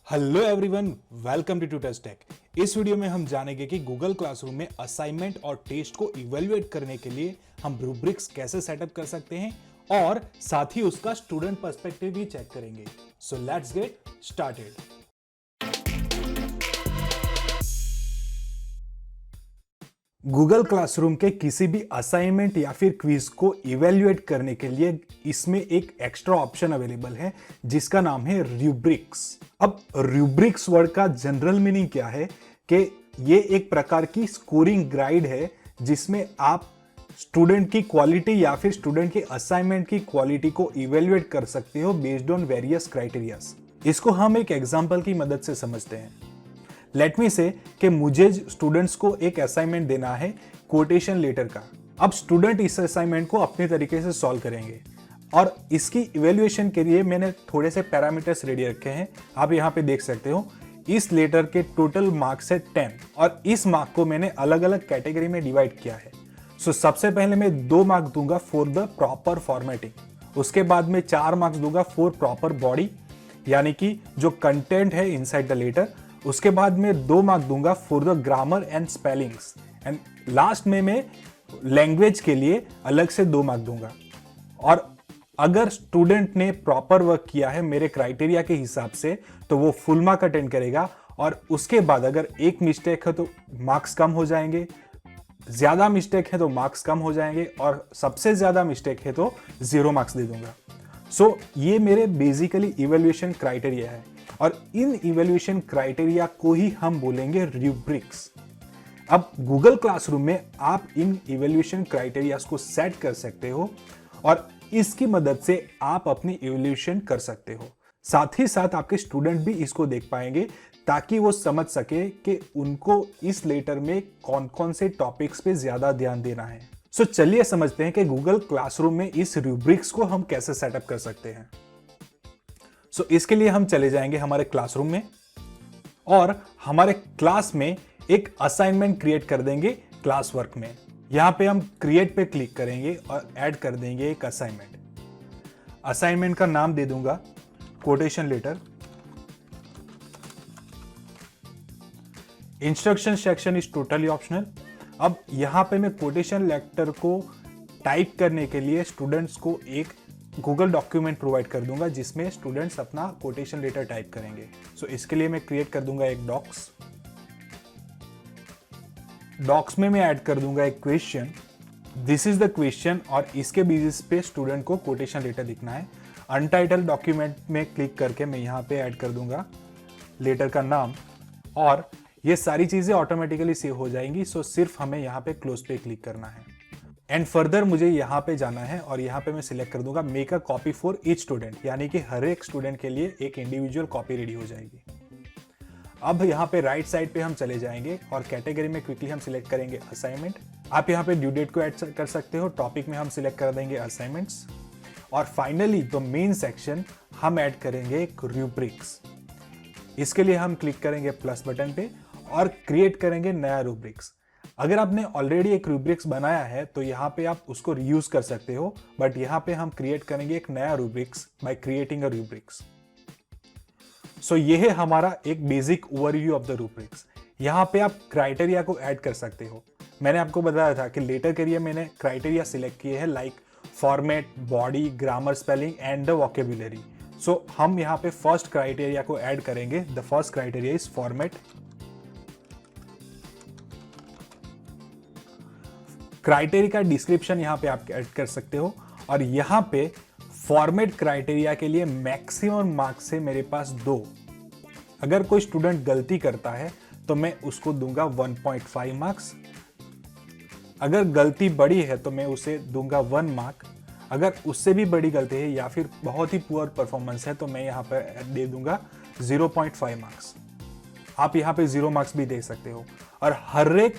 Hello everyone, welcome to Tutors Tech. इस video में हम जानेंगे कि गूगल क्लासरूम में असाइनमेंट और टेस्ट को इवेल्युएट करने के लिए हम रूब्रिक्स कैसे सेटअप कर सकते हैं और साथ ही उसका स्टूडेंट पर्सपेक्टिव भी चेक करेंगे। So let's get started. Google classroom के किसी भी असाइनमेंट या फिर क्विज को इवेल्युएट करने के लिए इसमें एक एक्स्ट्रा ऑप्शन अवेलेबल है जिसका नाम है रूब्रिक्स। अब रूब्रिक्स वर्ड का जनरल मीनिंग क्या है कि ये एक प्रकार की स्कोरिंग गाइड है जिसमें आप स्टूडेंट की क्वालिटी या फिर स्टूडेंट के असाइनमेंट की क्वालिटी को इवेल्युएट कर सकते हो बेस्ड ऑन वेरियस क्राइटेरियाज। इसको हम एक एग्जांपल की मदद से समझते हैं। लेट मी से कि मुझे स्टूडेंट्स को एक असाइनमेंट देना है कोटेशन लेटर का। अब स्टूडेंट इस असाइनमेंट को अपने तरीके से सॉल्व करेंगे और इसकी इवैल्यूएशन के लिए मैंने थोड़े से पैरामीटर्स रेडी रखे हैं। आप यहाँ पे देख सकते हो इस लेटर के टोटल मार्क्स है 10 और इस मार्क को मैंने अलग अलग कैटेगरी में डिवाइड किया है। सो सबसे पहले मैं 2 मार्क दूंगा फॉर द प्रॉपर फॉर्मेटिंग, उसके बाद में 4 मार्क्स दूंगा फॉर प्रॉपर बॉडी यानी कि जो कंटेंट है इनसाइड द लेटर, उसके बाद में 2 मार्क दूंगा for the grammar and spellings and last में मैं लैंग्वेज के लिए अलग से 2 मार्क दूंगा। और अगर स्टूडेंट ने प्रॉपर वर्क किया है मेरे क्राइटेरिया के हिसाब से तो वो फुल मार्क अटेंड करेगा और उसके बाद अगर एक मिस्टेक है तो मार्क्स कम हो जाएंगे, ज्यादा मिस्टेक है तो मार्क्स कम हो जाएंगे और सबसे ज्यादा मिस्टेक है तो 0 मार्क्स दे दूंगा। सो ये मेरे बेसिकली इवैल्यूएशन क्राइटेरिया है और इन इवैल्यूएशन क्राइटेरिया को ही हम बोलेंगे रूब्रिक्स। अब गूगल क्लासरूम में आप इन इवैल्यूएशन क्राइटेरियाज को सेट कर सकते हो और इसकी मदद से आप अपनी इवैल्यूएशन कर सकते हो। साथ ही साथ आपके स्टूडेंट भी इसको देख पाएंगे ताकि वो समझ सके कि उनको इस लेटर में कौन कौन से टॉपिक्स पे ज्यादा ध्यान देना है। सो चलिए समझते हैं कि गूगल क्लासरूम में इस रूब्रिक्स को हम कैसे सेटअप कर सकते हैं। सो इसके लिए हम चले जाएंगे हमारे क्लासरूम में और हमारे क्लास में एक असाइनमेंट क्रिएट कर देंगे क्लास वर्क में। यहां पे हम क्रिएट पे क्लिक करेंगे और ऐड कर देंगे एक असाइनमेंट। असाइनमेंट का नाम दे दूंगा quotation letter. Instruction section is totally optional. अब यहां पे मैं कोटेशन लेटर को टाइप करने के लिए स्टूडेंट्स को एक गूगल डॉक्यूमेंट प्रोवाइड कर दूंगा जिसमें स्टूडेंट्स अपना कोटेशन लेटर टाइप करेंगे। सो इसके लिए मैं क्रिएट कर दूंगा एक डॉक्स। डॉक्स में मैं ऐड कर दूंगा एक question. This is the question और इसके बेसिस पे स्टूडेंट को कोटेशन लेटर लिखना है। अनटाइटल्ड डॉक्यूमेंट में क्लिक करके मैं यहाँ पे ऐड कर दूंगा लेटर का नाम और ये सारी चीजें ऑटोमेटिकली सेव हो जाएंगी। सो सिर्फ हमें यहाँ पे क्लोज पे क्लिक करना है एंड फर्दर मुझे यहाँ पे जाना है और यहाँ पे मैं सिलेक्ट कर दूंगा make a copy for each student, यानी कि हर एक स्टूडेंट के लिए एक इंडिविजुअल कॉपी रेडी हो जाएगी। अब यहाँ पे राइट साइड पे हम चले जाएंगे और कैटेगरी में क्विकली हम सिलेक्ट करेंगे असाइनमेंट। आप यहाँ पे ड्यू डेट को ऐड कर सकते हो। टॉपिक में हम सिलेक्ट कर देंगे असाइनमेंट्स और फाइनली द मेन सेक्शन हम ऐड करेंगे एक रूब्रिक्स। इसके लिए हम क्लिक करेंगे प्लस बटन पे और क्रिएट करेंगे नया रूब्रिक्स। अगर आपने ऑलरेडी एक रूब्रिक्स बनाया है तो यहाँ पे आप उसको रीयूज कर सकते हो, बट यहाँ पे हम क्रिएट करेंगे एक नया rubrics by creating a rubrics. So ये है हमारा एक basic overview of the rubrics. यहाँ पे आप क्राइटेरिया को ऐड कर सकते हो। मैंने आपको बताया था कि लेटर के लिए मैंने क्राइटेरिया सिलेक्ट किए हैं like format, body, grammar, spelling and the vocabulary. So हम यहाँ पे फर्स्ट क्राइटेरिया को ऐड करेंगे। The first criteria is format. Criteria का डिस्क्रिप्शन यहाँ पे आप ऐड कर सकते हो और यहाँ पे फॉर्मेट क्राइटेरिया के लिए मैक्सिमम मार्क्स है मेरे पास 2। अगर कोई स्टूडेंट गलती करता है तो मैं उसको दूंगा 1.5 मार्क्स। अगर गलती बड़ी है तो मैं उसे दूंगा 1 मार्क। अगर उससे भी बड़ी गलती है या फिर बहुत ही पुअर परफॉर्मेंस है तो मैं यहाँ पर दे दूंगा 0.5 मार्क्स। आप यहाँ पे 0 मार्क्स भी दे सकते हो और हर एक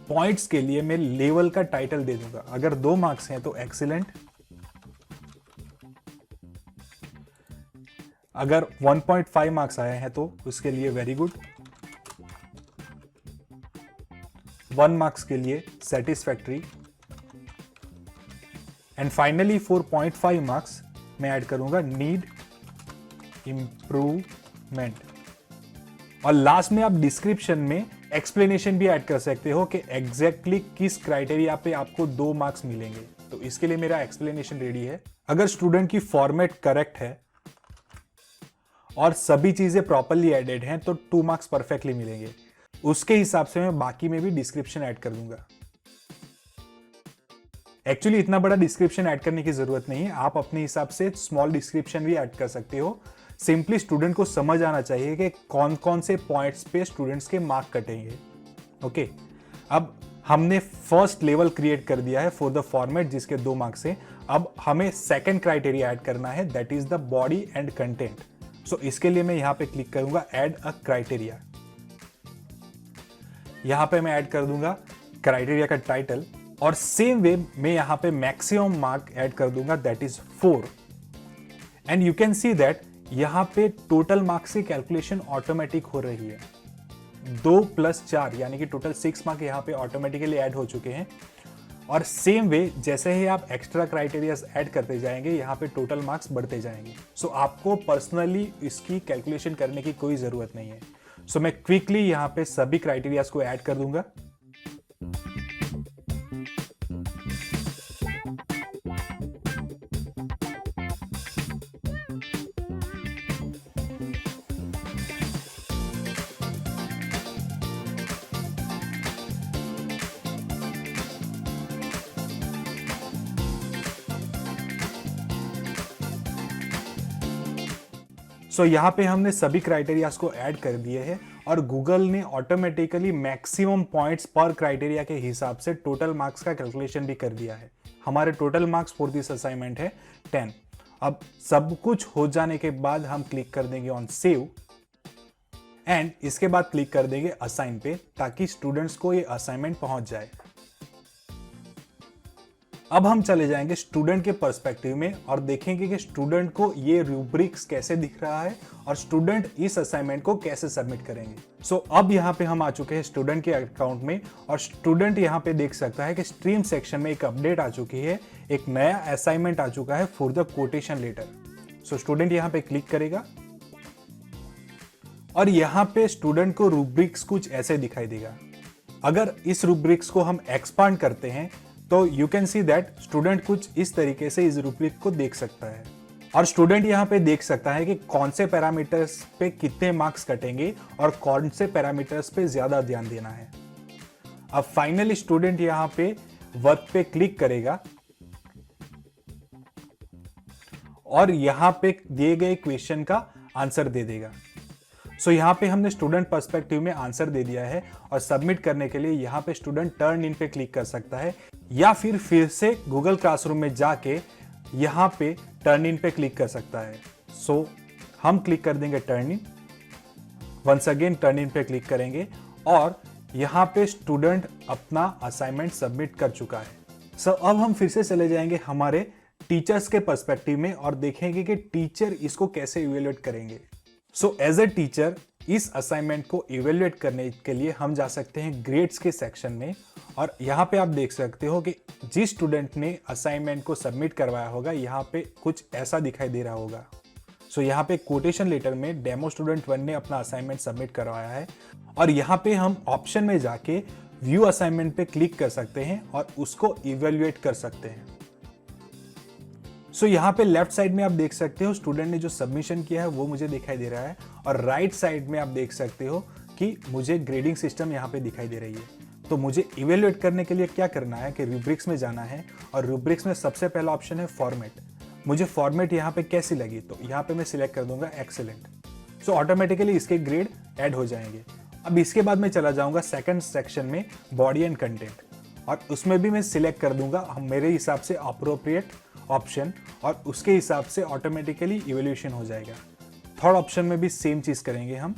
पॉइंट्स के लिए मैं लेवल का टाइटल दे दूंगा। अगर 2 मार्क्स हैं तो एक्सीलेंट, अगर 1.5 मार्क्स आए हैं तो उसके लिए वेरी गुड, 1 मार्क्स के लिए सेटिस्फैक्ट्री एंड फाइनली 4.5 मार्क्स मैं ऐड करूंगा नीड इंप्रूवमेंट। और लास्ट में आप डिस्क्रिप्शन में एक्सप्लेनेशन भी ऐड कर सकते हो कि एग्जैक्टली किस क्राइटेरिया पे आपको 2 मार्क्स मिलेंगे। तो इसके लिए मेरा एक्सप्लेनेशन रेडी है। अगर स्टूडेंट की फॉर्मेट करेक्ट है और सभी चीजें प्रॉपरली एडेड हैं तो 2 मार्क्स परफेक्टली मिलेंगे। उसके हिसाब से मैं बाकी में भी डिस्क्रिप्शन ऐड कर दूंगा। एक्चुअली इतना बड़ा डिस्क्रिप्शन ऐड करने की जरूरत नहीं है, आप अपने हिसाब से स्मॉल डिस्क्रिप्शन भी ऐड कर सकते हो। सिंपली स्टूडेंट को समझ आना चाहिए कि कौन कौन से पॉइंट्स पे स्टूडेंट्स के मार्क कटेंगे। ओके, अब हमने फर्स्ट लेवल क्रिएट कर दिया है फॉर द फॉर्मेट जिसके 2 मार्क्स है। अब हमें सेकंड क्राइटेरिया ऐड करना है, that is the body and content. So इसके लिए मैं यहां पे क्लिक करूंगा ऐड अ क्राइटेरिया। यहां पे मैं ऐड कर दूंगा क्राइटेरिया का टाइटल और सेम वे मैं यहां पे मैक्सिमम मार्क ऐड कर दूंगा, that is 4। And you can see that यहां पे टोटल मार्क्स की कैलकुलेशन ऑटोमेटिक हो रही है। 2 + 4 यानी कि टोटल 6 मार्क यहां पे ऑटोमेटिकली ऐड हो चुके हैं। और सेम वे जैसे ही आप एक्स्ट्रा क्राइटेरियाज ऐड करते जाएंगे यहाँ पे टोटल मार्क्स बढ़ते जाएंगे। सो आपको पर्सनली इसकी कैलकुलेशन करने की कोई जरूरत नहीं है। सो मैं क्विकली यहाँ पे सभी क्राइटेरियाज को ऐड कर दूंगा। सो यहाँ पे हमने सभी क्राइटेरियाज को ऐड कर दिए हैं और गूगल ने ऑटोमेटिकली मैक्सिमम पॉइंट्स पर क्राइटेरिया के हिसाब से टोटल मार्क्स का कैलकुलेशन भी कर दिया है। हमारे total marks for this assignment है 10। अब सब कुछ हो जाने के बाद हम क्लिक कर देंगे ऑन सेव एंड इसके बाद क्लिक कर देंगे असाइन पे, ताकि स्टूडेंट्स को ये असाइनमेंट पहुंच जाए। अब हम चले जाएंगे स्टूडेंट के पर्सपेक्टिव में और देखेंगे कि स्टूडेंट को ये रूब्रिक्स कैसे दिख रहा है और स्टूडेंट इस असाइनमेंट को कैसे सबमिट करेंगे। सो अब यहाँ पे हम आ चुके हैं स्टूडेंट के अकाउंट में और स्टूडेंट यहाँ पे देख सकता है कि स्ट्रीम सेक्शन में एक अपडेट आ चुकी है, एक नया असाइनमेंट आ चुका है for the quotation letter. So student यहाँ पे क्लिक करेगा और यहाँ पे स्टूडेंट को रूब्रिक्स कुछ ऐसे दिखाई देगा। अगर इस रूब्रिक्स को हम एक्सपांड करते हैं तो you can see that student कुछ इस तरीके से इस रूब्रिक को देख सकता है और स्टूडेंट यहाँ पे देख सकता है कि कौन से पैरामीटर्स पे कितने मार्क्स कटेंगे और कौन से पैरामीटर्स पे ज्यादा ध्यान देना है। अब फाइनली स्टूडेंट यहाँ पे वर्क पे क्लिक करेगा और यहाँ पे दिए गए क्वेश्चन का आंसर दे देगा। सो यहाँ पे हमने स्टूडेंट पर्सपेक्टिव में आंसर दे दिया है और सबमिट करने के लिए यहाँ पे स्टूडेंट टर्न इन पे क्लिक कर सकता है या फिर से गूगल क्लासरूम में जाके यहाँ पे टर्न इन पे क्लिक कर सकता है। सो हम क्लिक कर देंगे turn in, once again turn in पे क्लिक करेंगे और यहाँ पे स्टूडेंट अपना असाइनमेंट सबमिट कर चुका है। सो अब हम फिर से चले जाएंगे हमारे टीचर्स के पर्सपेक्टिव में और देखेंगे कि टीचर इसको कैसे इवेल्युएट करेंगे। सो एज ए टीचर इस असाइनमेंट को इवेल्युएट करने के लिए हम जा सकते हैं ग्रेड्स के सेक्शन में और यहाँ पे आप देख सकते हो कि जिस स्टूडेंट ने असाइनमेंट को सबमिट करवाया होगा यहाँ पे कुछ ऐसा दिखाई दे रहा होगा। सो यहाँ पे कोटेशन लेटर में डेमो स्टूडेंट 1 ने अपना असाइनमेंट सबमिट करवाया है और यहाँ पे हम ऑप्शन में जाके व्यू असाइनमेंट पे क्लिक कर सकते हैं और उसको इवेल्युएट कर सकते हैं। सो यहाँ पे लेफ्ट साइड में आप देख सकते हो स्टूडेंट ने जो सबमिशन किया है वो मुझे दिखाई दे रहा है और राइट साइड में आप देख सकते हो कि मुझे ग्रेडिंग सिस्टम यहाँ पे दिखाई दे रही है। तो मुझे इवेल्युएट करने के लिए क्या करना है कि रूब्रिक्स में जाना है और रूब्रिक्स में सबसे पहला ऑप्शन है फॉर्मेट। मुझे फॉर्मेट यहाँ पे कैसी लगी तो यहाँ पे मैं सिलेक्ट कर दूंगा एक्सीलेंट। सो ऑटोमेटिकली इसके ग्रेड ऐड हो जाएंगे। अब इसके बाद मैं चला जाऊंगा सेकंड सेक्शन में बॉडी एंड कंटेंट और उसमें भी मैं सिलेक्ट कर दूंगा मेरे हिसाब से अप्रोप्रिएट ऑप्शन और उसके हिसाब से ऑटोमेटिकली इवोल्यूशन हो जाएगा। थर्ड ऑप्शन में भी सेम चीज करेंगे हम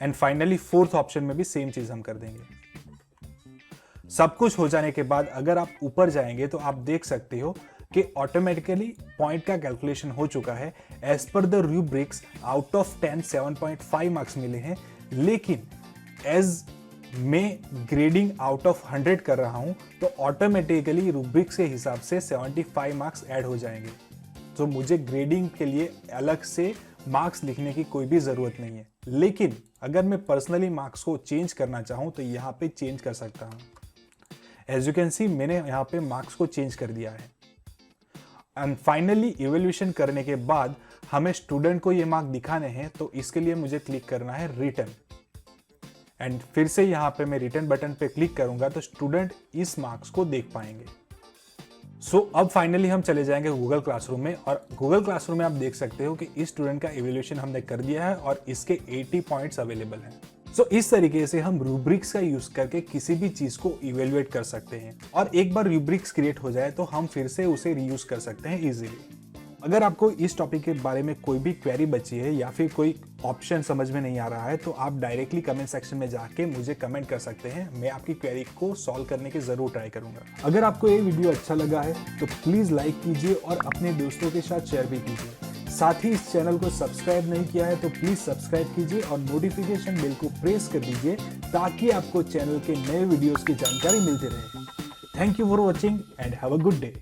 एंड फाइनली फोर्थ ऑप्शन में भी सेम चीज हम कर देंगे। सब कुछ हो जाने के बाद अगर आप ऊपर जाएंगे तो आप देख सकते हो कि ऑटोमेटिकली पॉइंट का कैलकुलेशन हो चुका है। As per the rubrics out of 10 7.5 marks मिले हैं, लेकिन एज मैं ग्रेडिंग आउट ऑफ 100 कर रहा हूं तो ऑटोमेटिकली रूब्रिक्स के हिसाब से 75 मार्क्स ऐड हो जाएंगे। तो मुझे ग्रेडिंग के लिए अलग से मार्क्स लिखने की कोई भी ज़रूरत नहीं है। लेकिन अगर मैं पर्सनली मार्क्स को चेंज करना चाहूँ तो यहाँ पे चेंज कर सकता हूँ। एज यू कैन सी मैंने यहाँ पे मार्क्स को चेंज कर दिया है। एंड फाइनली इवैल्यूएशन करने के बाद हमें स्टूडेंट को ये मार्क दिखाने हैं, तो इसके लिए मुझे क्लिक करना है रिटर्न। एंड फिर से यहाँ पे मैं रिटर्न बटन पे क्लिक करूंगा तो स्टूडेंट इस मार्क्स को देख पाएंगे। सो अब फाइनली हम चले जाएंगे गूगल क्लासरूम में, और गूगल क्लासरूम में आप देख सकते हो कि इस स्टूडेंट का इवैल्यूएशन हमने कर दिया है और इसके 80 पॉइंट्स अवेलेबल हैं। सो इस तरीके से हम रूब्रिक्स का यूज करके किसी भी चीज को इवेल्युएट कर सकते हैं, और एक बार रूब्रिक्स क्रिएट हो जाए तो हम फिर से उसे रीयूज कर सकते हैं इजीली। अगर आपको इस टॉपिक के बारे में कोई भी क्वेरी बची है या फिर कोई ऑप्शन समझ में नहीं आ रहा है तो आप डायरेक्टली कमेंट सेक्शन में जाके मुझे कमेंट कर सकते हैं। मैं आपकी क्वेरी को सॉल्व करने की जरूर ट्राई करूंगा। अगर आपको ये वीडियो अच्छा लगा है तो प्लीज लाइक कीजिए और अपने दोस्तों के साथ शेयर भी कीजिए। साथ ही इस चैनल को सब्सक्राइब नहीं किया है तो प्लीज सब्सक्राइब कीजिए और नोटिफिकेशन बेल को प्रेस कर दीजिए ताकि आपको चैनल के नए वीडियोस की जानकारी मिलती रहे। Thank you for watching and have a good day.